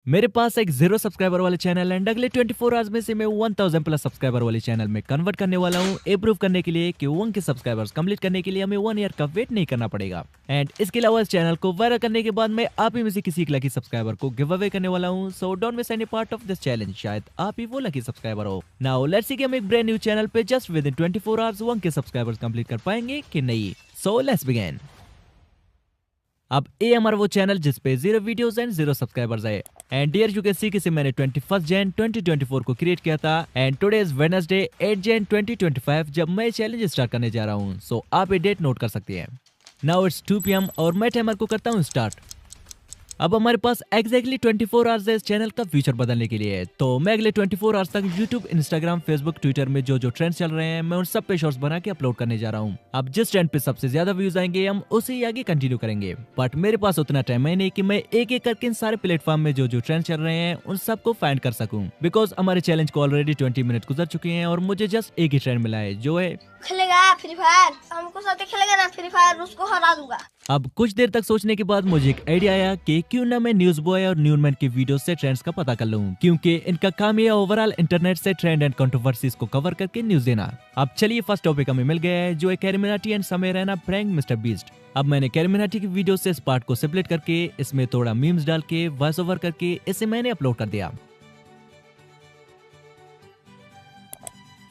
मेरे पास एक 0 सब्सक्राइबर वाले चैनल एंड अगले 24 आवर्स में से मैं 1000 प्लस सब्सक्राइबर वाले चैनल में कन्वर्ट करने वाला हूँ। ये प्रूव करने के लिए कि 1 के सब्सक्राइबर्स कंप्लीट करने के लिए हमें 1 ईयर का वेट नहीं करना पड़ेगा। एंड इसके अलावा इस चैनल को वायरल करने के बाद मैं आप ही में से किसी एक लकी सब्सक्राइबर को गिव अवे करने वाला हूँ। So don't miss any part of this challenge. शायद आप ही वो लकी सब्सक्राइबर हो। नाउ लेट्स सी कि हम एक ब्रांड न्यू चैनल पे जस्ट विद इन 24 आवर्स 1 के सब्सक्राइबर्स कंप्लीट कर पाएंगे कि नहीं। So let's begin. अब ये हमारा वो चैनल जिसपे 0 वीडियोस एंड 0 सब्सक्राइबर्स है। एंड डियर यू कैन सी कि मैंने 21 जन 2024 को क्रिएट किया था एंड टुडे इज वेडनेसडे 8 जन 2025 जब मैं चैलेंज स्टार्ट करने जा रहा हूँ। सो आप ये डेट नोट कर सकते हैं। नाउ इट्स 2 PM और मैं टाइमर को करता हूँ स्टार्ट। अब हमारे पास एग्जैक्टली 24 आवर्स है इस चैनल का फ्यूचर बदलने के लिए। तो मैं अगले 24 आवर्स तक यूट्यूब, इंस्टाग्राम, फेसबुक, ट्विटर में जो जो ट्रेंड्स चल रहे हैं मैं उन सब पे शॉर्ट्स बना के अपलोड करने जा रहा हूँ। अब जिस ट्रेंड पे सबसे ज्यादा व्यूज आएंगे हम उसे ही आगे कंटिन्यू करेंगे। बट मेरे पास उतना टाइम है नहीं कि मैं एक एक करके इन सारे प्लेटफॉर्म में जो जो ट्रेंड चल रहे हैं उन सबको फाइंड कर सकूं। बिकॉज हमारे चैलेंज को ऑलरेडी 20 मिनट गुजर चुके हैं और मुझे जस्ट एक ही ट्रेंड मिला है जो है खेलेगा फ्री फायर। हमको साथ खेलेगा ना फ्री फायर, उसको हरा दूंगा। अब कुछ देर तक सोचने के बाद मुझे एक आइडिया आया कि क्यों ना मैं न्यूज बॉय और न्यूनमैन की वीडियो से ट्रेंड्स का पता कर लूं, क्योंकि इनका काम है ओवरऑल इंटरनेट से ट्रेंड एंड कंट्रोवर्सीज को कवर करके न्यूज देना। अब चलिए फर्स्ट टॉपिक हमें मिल गया है जो है कैरिमिनाटी एंड समय रैना प्रैंक मिस्टर बीस्ट। अब मैंने कैरिमिनाटी की वीडियो से इस पार्ट को सेपरेट करके इसमें थोड़ा मीम्स डाल के वॉइस ओवर करके इसे मैंने अपलोड कर दिया।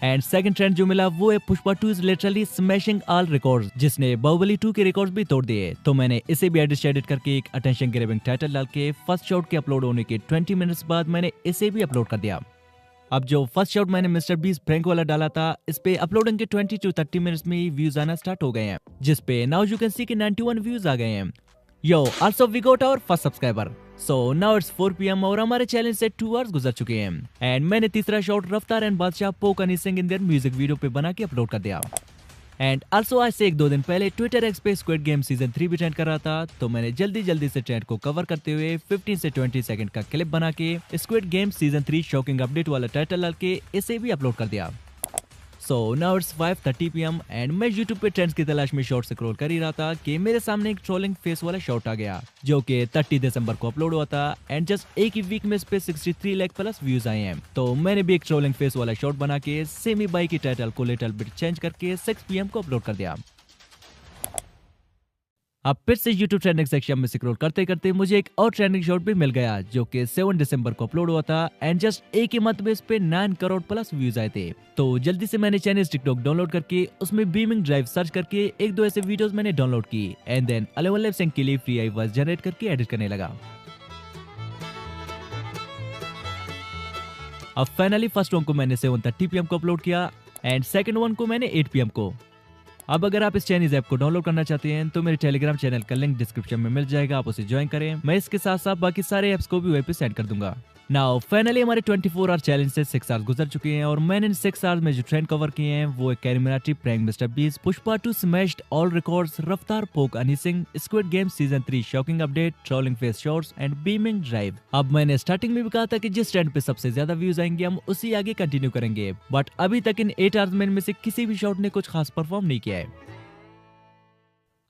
एंड सेकंड ट्रेंड जो मिला वो है Pushpa 2 is literally smashing all records, जिसने बाहुबली 2 के रिकॉर्ड्स भी तोड़ दिए। तो मैंने इसे भी एडिट करके एक अटेंशन ग्रैबिंग टाइटल डाल के फर्स्ट शॉट के अपलोड होने के 20 मिनट्स बाद मैंने इसे भी अपलोड कर दिया। अब जो फर्स्ट शॉट मैंने मिस्टर बीस्ट प्रैंक वाला डाला था इस पे अपलोडिंग के 20 to 30 मिनट्स में ही व्यूज आना स्टार्ट हो गए हैं, जिसपे नाउ यू कैन सी कि 91 व्यूज आ गए हैं। Yo also we got our first subscriber. So now it's 4 PM और हमारे चैलेंज से 2 आवर्स गुजर चुके हैं। एंड मैंने तीसरा शॉट रफ्तार एंड बादशाह पोक Honey Singh in their music video पे बना के अपलोड कर दिया। एंड आल्सो आज से 1-2 दिन पहले ट्विटर एक्स पे स्क्विड गेम सीजन 3 भी ट्रेंड कर रहा था। तो मैंने जल्दी से ट्रेंड को कवर करते हुए 15 से 20 सेकंड का क्लिप बना के squid game season 3 shocking update वाला टाइटल डाल के इसे भी अपलोड कर दिया। सो नाउ इट्स 5:30 PM एंड मैं YouTube पे ट्रेंड्स की तलाश में शॉर्ट स्क्रॉल कर ही रहा था कि मेरे सामने एक ट्रोलिंग फेस वाला शॉट आ गया जो कि 30 दिसंबर को अपलोड हुआ था। एंड जस्ट एक ही वीक में इस पे 63 लाख प्लस व्यूज आए हैं। तो मैंने भी एक ट्रोलिंग फेस वाला शॉट बना के सेमी बाई की टाइटल को लिटिल बिट चेंज करके 6 PM को अपलोड कर दिया। अब फिर से YouTube ट्रेंडिंग सेक्शन में स्क्रॉल करते करते मुझे एक और ट्रेंडिंग शॉट भी मिल गया जो कि 7 दिसंबर को अपलोड हुआ था। एंड जस्ट एक ही मंथ में इस पे 9 करोड़ प्लस व्यूज आए थे। तो जल्दी से मैंने चाइनीज टिकटॉक डाउनलोड करके उसमें बीमिंग ड्राइव सर्च करके 1-2 ऐसे वीडियोस मैंने डाउनलोड की एंड देन 11 लिप सिंक के लिए फ्री आई वॉइस जनरेट करके एडिट करने लगा। अब फाइनली फर्स्ट वन को मैंने 7:30 PM को अपलोड किया एंड सेकंड वन को मैंने 8 PM को। अब अगर आप इस चाइनीज ऐप को डाउनलोड करना चाहते हैं तो मेरे टेलीग्राम चैनल का लिंक डिस्क्रिप्शन में मिल जाएगा, आप उसे ज्वाइन करें। मैं इसके साथ साथ बाकी सारे ऐप्स को भी वहीं पे सेंड कर दूंगा। नाउ फाइनली हमारे 24 आवर चैलेंज से 6 आवर्स गुजर चुके हैं और मैंने इन 6 आवर्स में जो ट्रेंड कवर किए हैं वो है CarryMinati prank Mister Beast, Pushpa 2 smashed all records, Raftaar poke Honey Singh, squid game season 3 shocking update, trolling face shots and beaming drive. अब मैंने स्टार्टिंग में भी कहा था कि जिस ट्रेंड पे सबसे ज्यादा व्यूज आएंगे हम उसी आगे कंटिन्यू करेंगे। बट अभी तक इन 8 आवर्स में से किसी भी शॉट ने कुछ खास परफॉर्म नहीं किया है।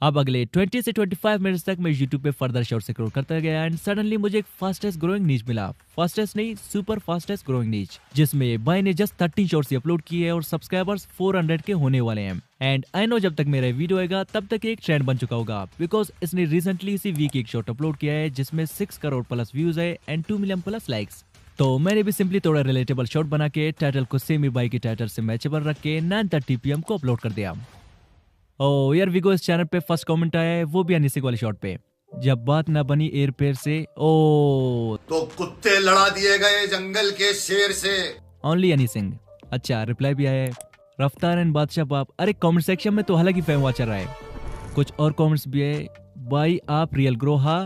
अब अगले 20 से 25 मिनट्स तक मैं YouTube पे फर्दर शॉर्ट स्क्रॉल करता गया एंड सडनली मुझे एक फास्टेस्ट ग्रोइंग नीच मिला। फास्टेस्ट नहीं, सुपर फास्टेस्ट ग्रोइंग नीच, जिसमें भाई ने जस्ट 13 शॉर्ट्स अपलोड किए हैं और सब्सक्राइबर्स 400 के होने वाले हैं। एंड आई नो जब तक मेरा वीडियो आएगा तब तक एक ट्रेंड बन चुका होगा, बिकॉज इसने रिसेंटली इसी वीक एक शॉर्ट अपलोड किया है जिसमें 6 करोड़ प्लस व्यूज है एंड 2 मिलियन प्लस लाइक्स। तो मैंने भी सिंपली थोड़ा रिलेटेबल शॉट बना के टाइटल को सेमी बाई की टाइटल से मैचेबल रख के 9:30 PM को अपलोड कर दिया। ओ यार विगो इस चैनल पे फर्स्ट कमेंट आया है वो भी हनी सिंह वाले शॉट पे, जब बात ना बनी एयर पेयर से ओ तो कुत्ते लड़ा दिए गए जंगल के शेर से। ओनली हनी सिंह। अच्छा रिप्लाई भी आया है रफ्तार एंड बादशाह बाप। अरे कमेंट सेक्शन में तो हालांकि फैम हुआ चल रहा है। कुछ और कमेंट्स भी है, भाई आप रियल ग्रो हा।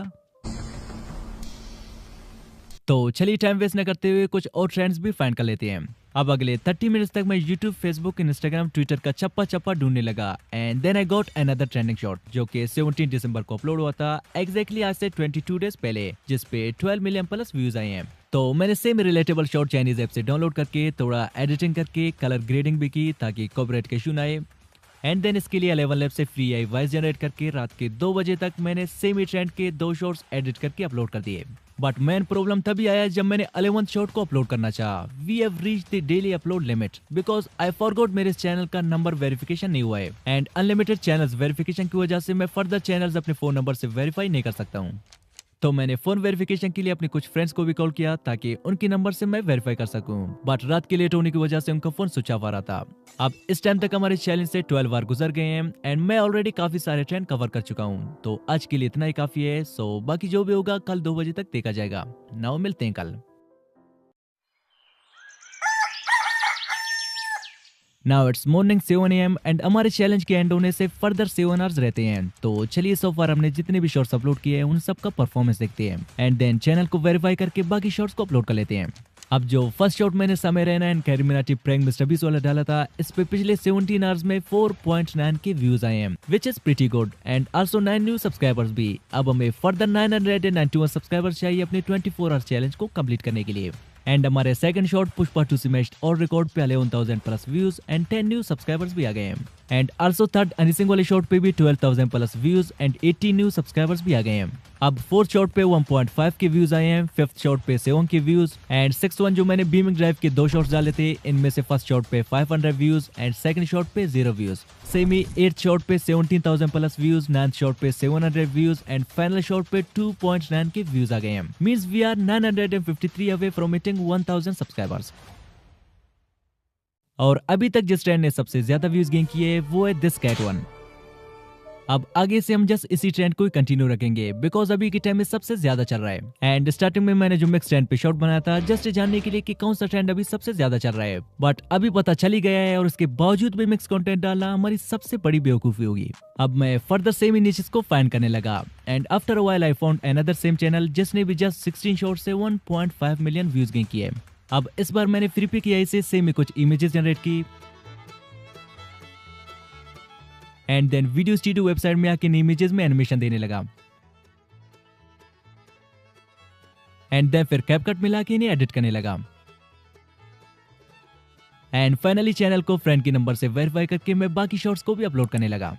तो चलिए टाइम वेस्ट न करते हुए कुछ और ट्रेंड्स भी फाइंड कर लेते हैं। अब अगले 30 मिनट्स तक मैं YouTube, फेसबुक, इंस्टाग्राम, ट्विटर का चप्पा ढूंढने लगा and then I got another trending shot जो कि 17 दिसंबर को अपलोड हुआ था, एग्जैक्टली आज से 22 डेज पहले, जिसपे 12 मिलियन प्लस व्यूज आए हैं। तो मैंने same relatable shot Chinese app से डाउनलोड करके थोड़ा एडिटिंग करके कलर ग्रेडिंग भी की ताकि कॉपीराइट के इशू ना आए। एंड देन इसके लिए 11 लैब से फ्री आई वॉइस जनरेट करके रात के 2 बजे तक मैंने सेम ही ट्रेंड के 2 शॉर्ट्स एडिट करके अपलोड कर दिए। बट मेन प्रॉब्लम तभी आया जब मैंने 11th शॉट को अपलोड करना चाहा। We have reached the daily upload limit because I forgot मेरे इस चैनल का नंबर वेरिफिकेशन नहीं हुआ है एंड अनलिमिटेड चैनल्स वेरिफिकेशन की वजह से मैं फर्दर चैनल्स अपने फोन नंबर से वेरीफाई नहीं कर सकता हूँ। तो मैंने फोन वेरिफिकेशन के लिए अपने कुछ फ्रेंड्स को भी कॉल किया ताकि उनकी नंबर से मैं वेरीफाई कर सकूं, बट रात के लेट होने की वजह से उनका फोन स्विच ऑफ आ रहा था। अब इस टाइम तक हमारे चैलेंज से 12 बार गुजर गए हैं एंड मैं ऑलरेडी काफी सारे ट्रेंड कवर कर चुका हूं, तो आज के लिए इतना ही काफी है। सो बाकी जो भी होगा कल 2 बजे तक देखा जाएगा। नाउ मिलते हैं कल। Now it's morning 7 AM and हमारे चैलेंज के एंड होने से फर्दर 7 आवर्स रहते हैं। तो चलिए सो फार हमने जितने भी शॉर्ट्स अपलोड किए हैं उन सब का परफॉर्मेंस देखते हैं एंड देन चैनल को वेरीफाई करके बाकी शॉर्ट्स को अपलोड कर लेते हैं। अब जो फर्स्ट शॉट मैंने समय Raina and carry Minati prank mister बीस वाला डाला था, इस पे पिछले 17 आवर्स में 4.9 के व्यूज आए हैं which is pretty good and also 9 new subscribers भी। अब हमें फर्दर 991 सब्सक्राइबर्स चाहिए अपने 24 आवर्स चैलेंज को कंप्लीट करने के लिए। एंड हमारे सेकंड शॉट पुष्पा 2 स्मैश्ड और रिकॉर्ड पे 11,000 plus views and 10 new subscribers भी आ गए हैं। एंड आल्सो थर्ड अनिसिंग वाले शॉट पे भी 12,000 plus views and 80 new subscribers भी आ गए हैं। अब फोर्थ शॉट पे 1.5 के व्यूज आए हैं, फिफ्थ शॉट पे 7 के व्यूज एंड सिक्स्थ वन जो मैंने बीमिंग ड्राइव के 2 शॉट्स डाले थे, इनमें से फर्स्ट शॉट पे 500 व्यूज एंड सेकंड शॉट पे 0 व्यूज। सेम ही 8th शॉट पे 17,000 प्लस व्यूज, 9th शॉट पे 700 व्यूज एंड फाइनल शॉट पे 2.9 के व्यूज आ गए हैं। Means we are 953 away from hitting 1000 subscribers. और अभी तक जिस ट्रेंड ने सबसे ज्यादा व्यूज गेन किए वो है दिस कैट वन। अब आगे से हम जस्ट इसी ट्रेंड को ही कंटिन्यू रखेंगे बिकॉज अभी के टाइम में सबसे ज्यादा चल रहा है। एंड स्टार्टिंग में मैंने जो मिक्स ट्रेंड पे शॉट बनाया था जस्ट जानने के लिए कि कौन सा ट्रेंड अभी सबसे ज्यादा चल रहा है, बट अभी पता चल ही गया है और उसके बावजूद भी मिक्स कंटेंट डालना हमारी सबसे बड़ी बेवकूफी होगी। अब मैं फर्दर सेम इमेजेस को फाइंड करने लगा and after a while I found another same channel जिसने भी जस्ट 16 शॉट से 1.5 मिलियन व्यूज गेन किए। अब इस बार मैंने फ्री पे किया इसे सेम में कुछ इमेजेस जनरेट की and then video studio website में आके इमेजेस में एनिमेशन देने लगा एंड देन फिर कैपकट मिला के इन्हें एडिट करने लगा एंड फाइनली चैनल को फ्रेंड के नंबर से वेरीफाई करके मैं बाकी शॉट्स को भी अपलोड करने लगा।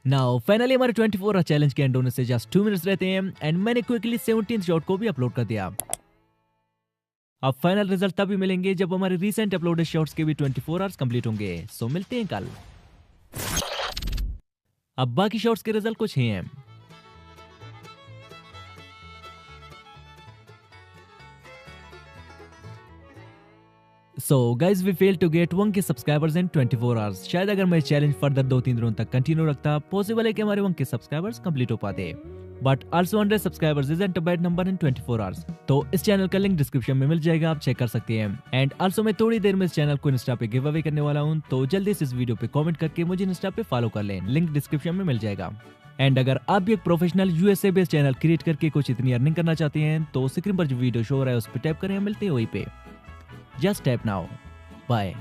नाउ फाइनली हमारे 24 आवर चैलेंज के एंड होने से जस्ट 2 मिनट्स रहते हैं एंड मैंने क्विकली 17th शॉट को भी अपलोड कर दिया। अब फाइनल रिजल्ट तभी मिलेंगे जब हमारे रीसेंट अपलोडेड शॉट्स के भी 24 आवर्स कंप्लीट होंगे। सो मिलते हैं कल। अब बाकी शॉट्स के रिजल्ट कुछ ही हैं। So guys, we failed to get 1K subscribers in 24 hours। शायद अगर मैं चैलेंज फर्दर 2-3 दिनों तक कंटिन्यू रखता पॉसिबल है कि हमारे 1K सब्सक्राइबर्स कंप्लीट हो पाते, but also 100 subscribers isn't a bad number in 24 hours. तो इस चैनल का लिंक डिस्क्रिप्शन में मिल जाएगा, आप चेक कर सकते हैं। एंड आल्सो मैं थोड़ी देर में इस चैनल को इंस्टा पे गिव अवे करने वाला हूँ, तो जल्दी से इस वीडियो पे कमेंट करके मुझे इंस्टा पे फॉलो कर लें, लिंक डिस्क्रिप्शन में मिल जाएगा। एंड अगर आप भी एक professional USA based channel create करके कुछ इतनी अर्निंग करना चाहते हैं तो स्क्रीन पर जो वीडियो शो हो रहा है उस पर टैप करें, मिलते हैं वहीं पे। Just tap now. बाय।